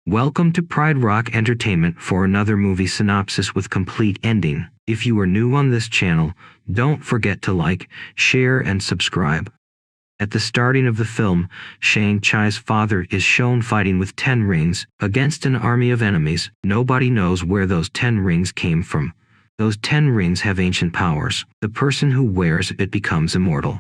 Welcome to Pride Rock Entertainment for another movie synopsis with complete ending. If you are new on this channel, don't forget to like, share and subscribe. At the starting of the film, Shang Chi's father is shown fighting with 10 rings against an army of enemies. Nobody knows where those 10 rings came from. Those 10 rings have ancient powers. The person who wears it becomes immortal.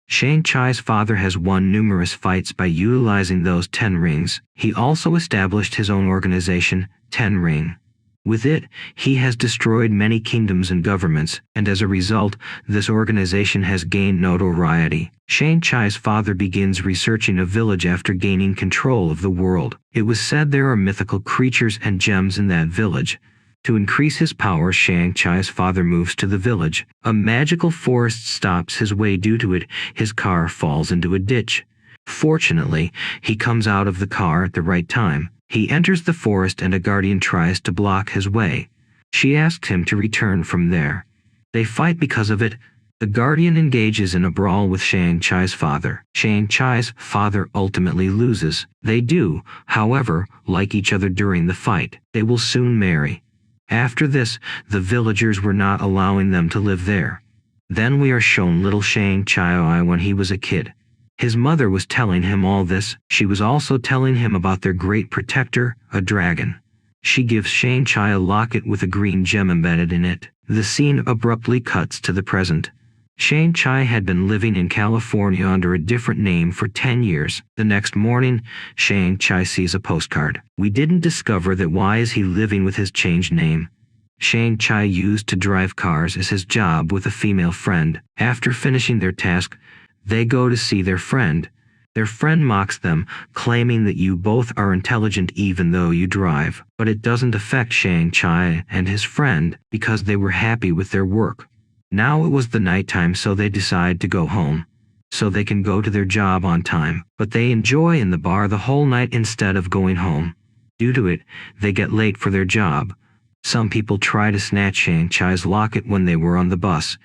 Shang Chi's father has won numerous fights by utilizing those 10 rings. He also established his own organization, 10 Ring. With it, he has destroyed many kingdoms and governments, and as a result, this organization has gained notoriety. Shang Chi's father begins researching a village after gaining control of the world. It was said there are mythical creatures and gems in that village. To increase his power, Shang Chi's father moves to the village. A magical forest stops his way due to it. His car falls into a ditch. Fortunately, he comes out of the car at the right time. He enters the forest and a guardian tries to block his way. She asks him to return from there. They fight because of it. The guardian engages in a brawl with Shang Chi's father. Shang Chi's father ultimately loses. They do, however, like each other during the fight. They will soon marry. After this, the villagers were not allowing them to live there. Then we are shown little Shang Chi when he was a kid. His mother was telling him all this. She was also telling him about their great protector, a dragon. She gives Shang Chi a locket with a green gem embedded in it. The scene abruptly cuts to the present. Shang Chi had been living in California under a different name for 10 years. The next morning, Shang Chi sees a postcard. We didn't discover that why is he living with his changed name. Shang Chi used to drive cars as his job with a female friend. After finishing their task, they go to see their friend. Their friend mocks them, claiming that you both are intelligent even though you drive. But it doesn't affect Shang Chi and his friend because they were happy with their work. Now it was the nighttime, so they decide to go home, so they can go to their job on time. But they enjoy in the bar the whole night instead of going home. Due to it, they get late for their job. Some people try to snatch Shang Chi's locket when they were on the bus.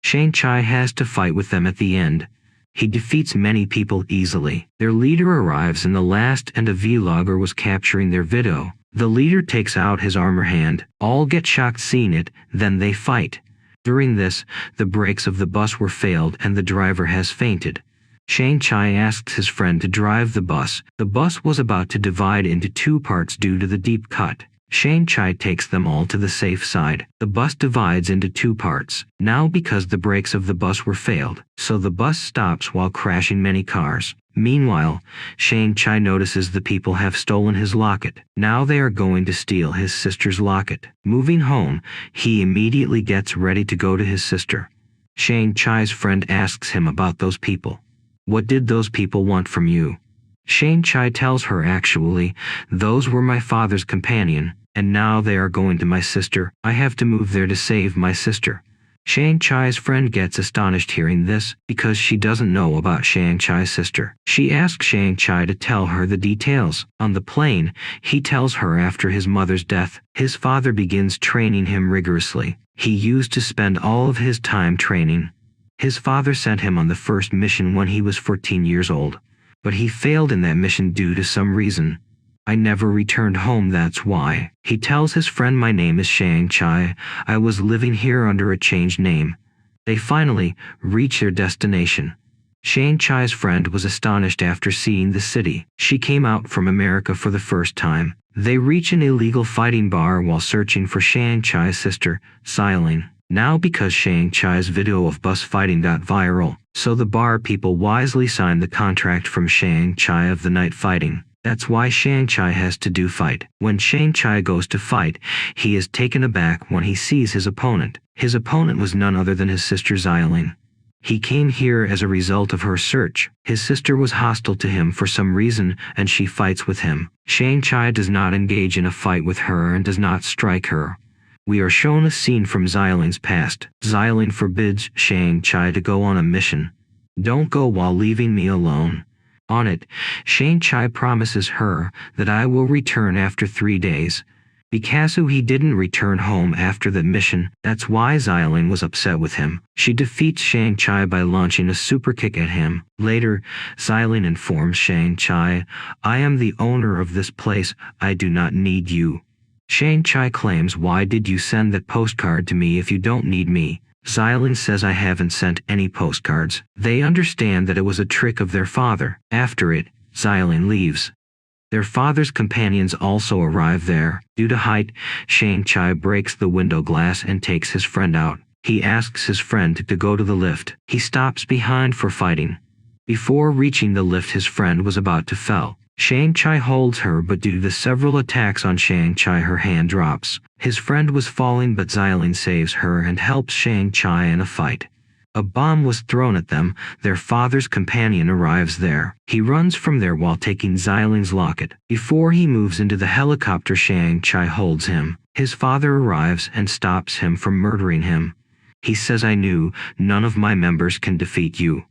Shang Chi has to fight with them at the end. He defeats many people easily. Their leader arrives in the last and a vlogger was capturing their video. The leader takes out his armor hand. All get shocked seeing it, then they fight. During this, the brakes of the bus were failed and the driver has fainted. Shang Chi asks his friend to drive the bus. The bus was about to divide into 2 parts due to the deep cut. Shang Chi takes them all to the safe side. The bus divides into 2 parts. Now because the brakes of the bus were failed, so the bus stops while crashing many cars. Meanwhile, Shang Chi notices the people have stolen his locket. Now they are going to steal his sister's locket. Moving home, he immediately gets ready to go to his sister. Shang Chi's friend asks him about those people. What did those people want from you? Shang Chi tells her actually, those were my father's companion, and now they are going to my sister. I have to move there to save my sister. Shang Chi's friend gets astonished hearing this because she doesn't know about Shang Chi's sister. She asks Shang Chi to tell her the details. On the plane, he tells her after his mother's death, his father begins training him rigorously. He used to spend all of his time training. His father sent him on the first mission when he was 14 years old, but he failed in that mission due to some reason. I never returned home, that's why. He tells his friend, my name is Shang Chi. I was living here under a changed name. They finally reach their destination. Shang Chi's friend was astonished after seeing the city. She came out from America for the first time. They reach an illegal fighting bar while searching for Shang Chi's sister, Xiling. Now because Shang Chi's video of bus fighting got viral, so the bar people wisely signed the contract from Shang Chi of the night fighting. That's why Shang Chi has to do fight. When Shang Chi goes to fight, he is taken aback when he sees his opponent. His opponent was none other than his sister Xiling. He came here as a result of her search. His sister was hostile to him for some reason and she fights with him. Shang Chi does not engage in a fight with her and does not strike her. We are shown a scene from Xiling's past. Xiling forbids Shang Chi to go on a mission. Don't go while leaving me alone. On it, Shang Chi promises her that I will return after 3 days. Because he didn't return home after the mission, that's why Xialing was upset with him. She defeats Shang Chi by launching a super kick at him. Later, Xialing informs Shang Chi, "I am the owner of this place, I do not need you." Shang Chi claims, "Why did you send that postcard to me if you don't need me?" Xialing says, "I haven't sent any postcards." They understand that it was a trick of their father. After it, Xialing leaves. Their father's companions also arrive there. Due to height, Shang Chi breaks the window glass and takes his friend out. He asks his friend to go to the lift. He stops behind for fighting. Before reaching the lift, his friend was about to fall. Shang Chi holds her, but due to the several attacks on Shang Chi, her hand drops. His friend was falling, but Xialing saves her and helps Shang Chi in a fight. A bomb was thrown at them. Their father's companion arrives there. He runs from there while taking Xialing's locket. Before he moves into the helicopter, Shang Chi holds him. His father arrives and stops him from murdering him. He says, "I knew none of my members can defeat you."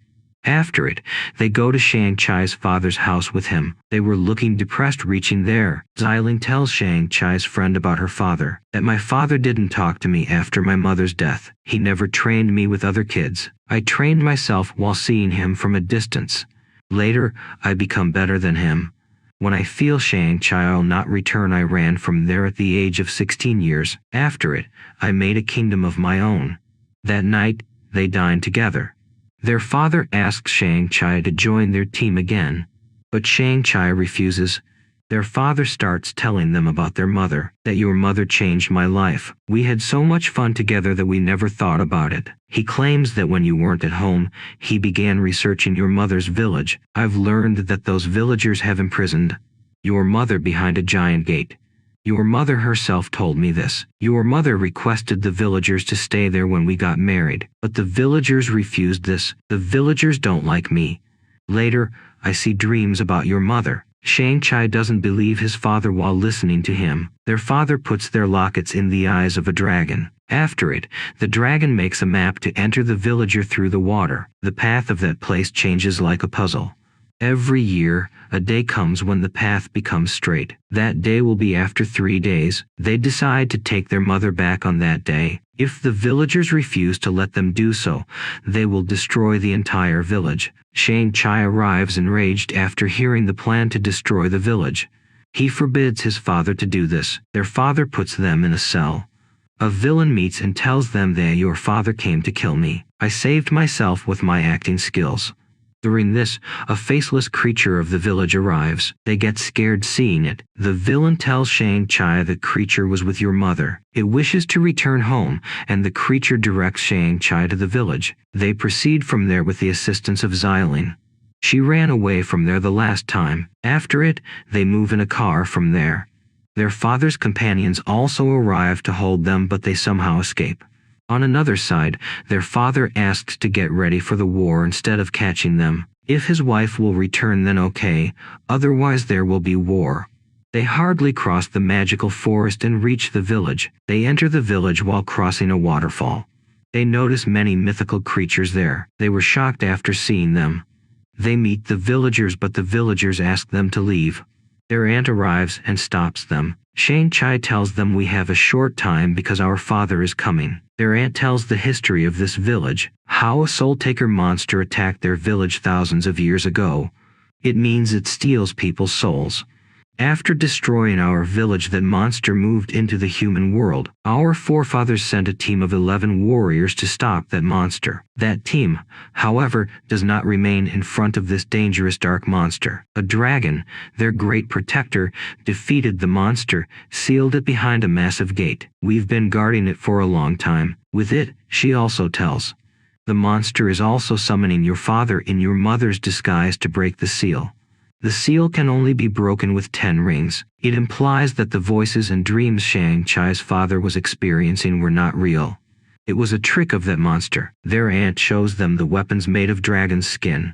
After it, they go to Shang Chi's father's house with him. They were looking depressed. Reaching there, Xialing tells Shang Chi's friend about her father, that "My father didn't talk to me after my mother's death. He never trained me with other kids. I trained myself while seeing him from a distance. Later, I become better than him. When I feel Shang Chi will not return, I ran from there at the age of 16 years. After it, I made a kingdom of my own." That night, they dine together. Their father asks Shang Chi to join their team again, but Shang Chi refuses. Their father starts telling them about their mother, that "Your mother changed my life. We had so much fun together that we never thought about it." He claims that when you weren't at home, he began researching your mother's village. "I've learned that those villagers have imprisoned your mother behind a giant gate. Your mother herself told me this. Your mother requested the villagers to stay there when we got married, but the villagers refused this. The villagers don't like me. Later, I see dreams about your mother." Shang Chi doesn't believe his father while listening to him. Their father puts their lockets in the eyes of a dragon. After it, the dragon makes a map to enter the villager through the water. The path of that place changes like a puzzle. Every year, a day comes when the path becomes straight. That day will be after 3 days. They decide to take their mother back on that day. If the villagers refuse to let them do so, they will destroy the entire village. Shang Chi arrives enraged after hearing the plan to destroy the village. He forbids his father to do this. Their father puts them in a cell. A villain meets and tells them that "Your father came to kill me. I saved myself with my acting skills." During this, a faceless creature of the village arrives. They get scared seeing it. The villain tells Shang Chi the creature was with your mother. It wishes to return home, and the creature directs Shang Chi to the village. They proceed from there with the assistance of Xialing. She ran away from there the last time. After it, they move in a car from there. Their father's companions also arrive to hold them, but they somehow escape. On another side, their father asks to get ready for the war instead of catching them. If his wife will return, then okay, otherwise there will be war. They hardly cross the magical forest and reach the village. They enter the village while crossing a waterfall. They notice many mythical creatures there. They were shocked after seeing them. They meet the villagers, but the villagers ask them to leave. Their aunt arrives and stops them. Shang Chi tells them, "We have a short time because our father is coming." Their aunt tells the history of this village, how a soul-taker monster attacked their village thousands of years ago. It means it steals people's souls. After destroying our village, that monster moved into the human world. Our forefathers sent a team of 11 warriors to stop that monster. That team, however, does not remain in front of this dangerous dark monster. A dragon, their great protector, defeated the monster, sealed it behind a massive gate. "We've been guarding it for a long time." With it, she also tells, "The monster is also summoning your father in your mother's disguise to break the seal. The seal can only be broken with 10 rings. It implies that the voices and dreams Shang Chi's father was experiencing were not real. It was a trick of that monster." Their aunt shows them the weapons made of dragon's skin.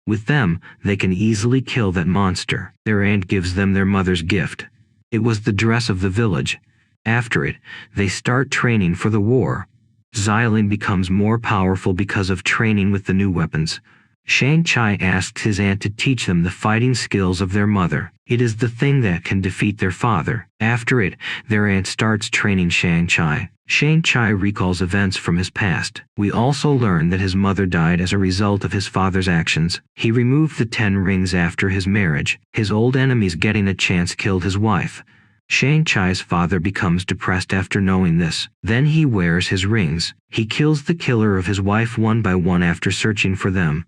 With them, they can easily kill that monster. Their aunt gives them their mother's gift. It was the dress of the village. After it, they start training for the war. Xialing becomes more powerful because of training with the new weapons. Shang Chi asks his aunt to teach them the fighting skills of their mother. It is the thing that can defeat their father. After it, their aunt starts training Shang Chi. Shang Chi recalls events from his past. We also learn that his mother died as a result of his father's actions. He removed the 10 rings after his marriage. His old enemies getting a chance killed his wife. Shang Chi's father becomes depressed after knowing this. Then he wears his rings. He kills the killer of his wife one by one after searching for them.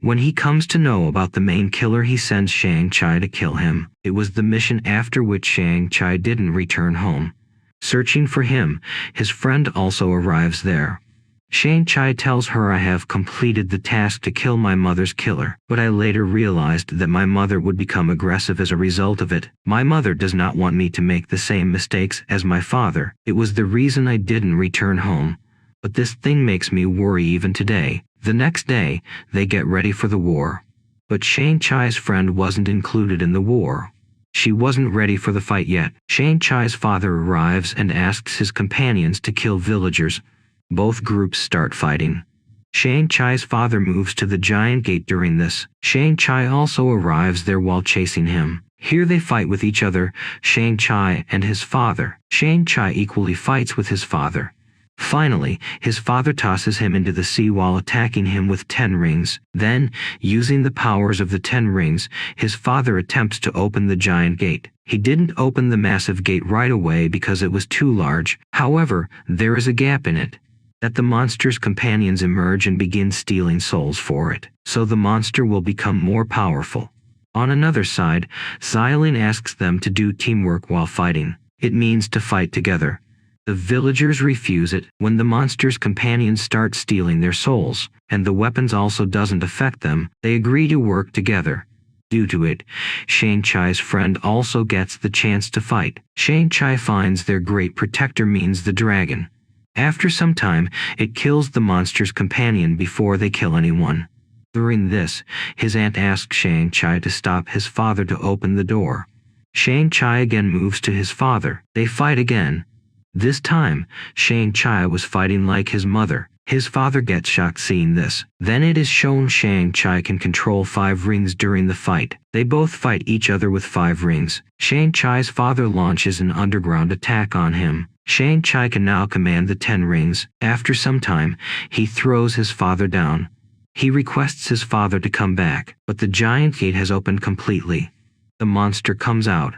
When he comes to know about the main killer, he sends Shang Chi to kill him. It was the mission after which Shang Chi didn't return home. Searching for him, his friend also arrives there. Shang Chi tells her, "I have completed the task to kill my mother's killer, but I later realized that my mother would become aggressive as a result of it. My mother does not want me to make the same mistakes as my father. It was the reason I didn't return home. But this thing makes me worry even today." The next day, they get ready for the war. But Shang Chi's friend wasn't included in the war. She wasn't ready for the fight yet. Shang Chi's father arrives and asks his companions to kill villagers. Both groups start fighting. Shang Chi's father moves to the giant gate during this. Shang Chi also arrives there while chasing him. Here they fight with each other, Shang Chi and his father. Shang Chi equally fights with his father. Finally, his father tosses him into the sea while attacking him with 10 rings. Then, using the powers of the 10 rings, his father attempts to open the giant gate. He didn't open the massive gate right away because it was too large. However, there is a gap in it. That the monster's companions emerge and begin stealing souls for it, so the monster will become more powerful. On another side, Xiaolin asks them to do teamwork while fighting. It means to fight together. The villagers refuse it when the monster's companions start stealing their souls, and the weapons also doesn't affect them. They agree to work together. Due to it, Shang Chi's friend also gets the chance to fight. Shang Chi finds their great protector means the dragon. After some time, it kills the monster's companion before they kill anyone. During this, his aunt asks Shang Chi to stop his father to open the door. Shang Chi again moves to his father. They fight again. This time, Shang Chi was fighting like his mother. His father gets shocked seeing this. Then it is shown Shang Chi can control 5 rings during the fight. They both fight each other with 5 rings. Shang Chi's father launches an underground attack on him. Shang Chi can now command the 10 rings. After some time, he throws his father down. He requests his father to come back, but the giant gate has opened completely. The monster comes out.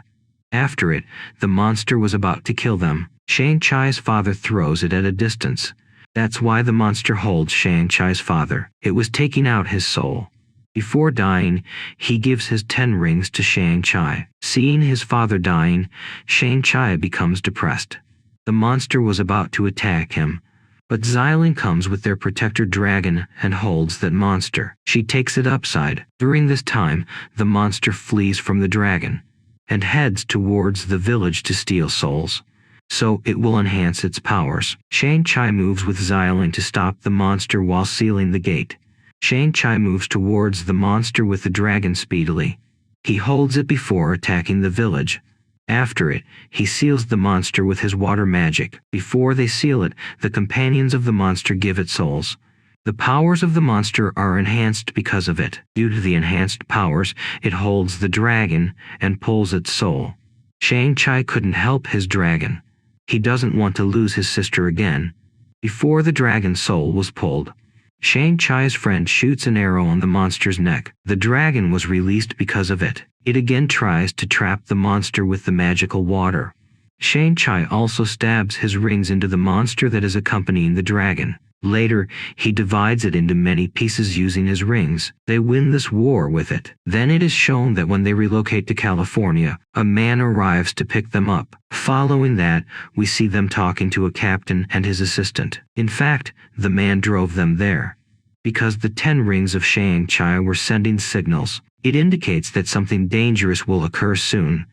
After it, the monster was about to kill them. Shang Chi's father throws it at a distance. That's why the monster holds Shang Chi's father. It was taking out his soul. Before dying, he gives his 10 rings to Shang Chi. Seeing his father dying, Shang Chi becomes depressed. The monster was about to attack him, but Xiaolin comes with their protector dragon and holds that monster. She takes it upside. During this time, the monster flees from the dragon and heads towards the village to steal souls, so it will enhance its powers. Shang Chi moves with Xiaolin to stop the monster while sealing the gate. Shang Chi moves towards the monster with the dragon speedily. He holds it before attacking the village. After it, he seals the monster with his water magic. Before they seal it, the companions of the monster give it souls. The powers of the monster are enhanced because of it. Due to the enhanced powers, it holds the dragon and pulls its soul. Shang Chi couldn't help his dragon. He doesn't want to lose his sister again. Before the dragon's soul was pulled, Shang Chi's friend shoots an arrow on the monster's neck. The dragon was released because of it. It again tries to trap the monster with the magical water. Shang Chi also stabs his rings into the monster that is accompanying the dragon. Later, he divides it into many pieces using his rings. They win this war with it. Then it is shown that when they relocate to California, a man arrives to pick them up. Following that, we see them talking to a captain and his assistant. In fact, the man drove them there. Because the 10 rings of Shang Chi were sending signals, it indicates that something dangerous will occur soon.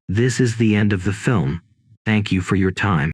This is the end of the film. Thank you for your time.